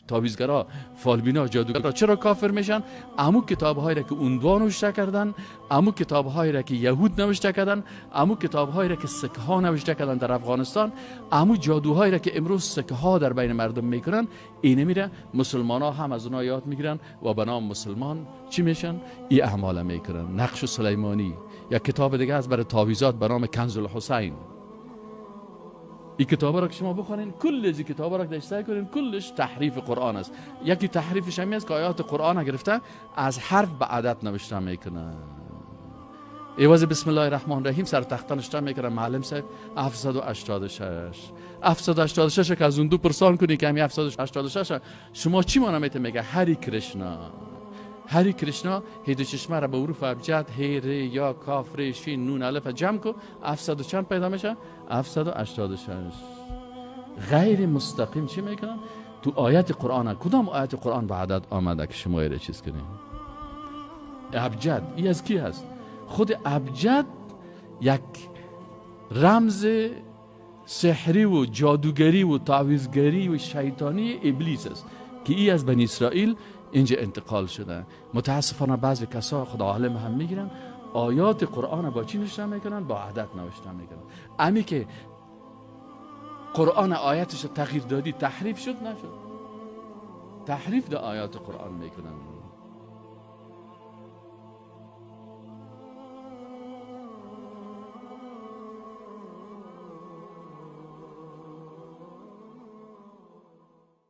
تعویضگرا، فالبینا، جادوگرا چرا کافر میشن؟ امو کتاب‌هایی را که اوندوا نوشته کردن، امو کتاب‌هایی را که یهود نوشته کردن، امو کتاب‌هایی را که سکه ها نوشته کردن در افغانستان، امو جادوهایی را که امروز سکه ها در بین مردم میکنن، اینه میره مسلمان ها هم از اونها یاد میگیرن و به نام مسلمان چی میشن؟ این اعمال میکنن. نقش سلیمانی، یا کتاب دیگه از برای تعویضات به نام کنز الحسین. این کتابا را که شما بخونین، کل از این کتابا را که سعی کنین، کلش تحریف قرآن است. یکی تحریفش همین است که آیات قرآن گرفته از حرف به عدد نوشته میکنه. ایواز بسم الله الرحمن الرحیم سر تخته نوشته میکنه معلم صاحب 786 که از اون دو پرسان کنی که همین 786 شما چی معنی میگه؟ هری کرشنا. هری کرشنا هی دو چشمه را به حروف ابجد هی ری یا کاف ری شین نون الف جمع کو 700 چند پیدا میشه؟ 786. غیر مستقیم چی میکنن؟ تو آیت قرآن، کدام آیت قرآن به عدد آمده که شما ایره چیز کنیم؟ ابجد ای از کی هست؟ خود ابجد یک رمز سحری و جادوگری و تعویضگری و شیطانی ابلیس است که ای از بنی اسرائیل اینجا انتقال شده. متاسفانه بعضی کسا خدا عالم هم میگیرن آیات قرآن با چی نوشته میکنن؟ با عدد نوشته میکنن. امی که قرآن آیاتش تغییر دادی تحریف شد نشد؟ تحریف در آیات قرآن میکنن.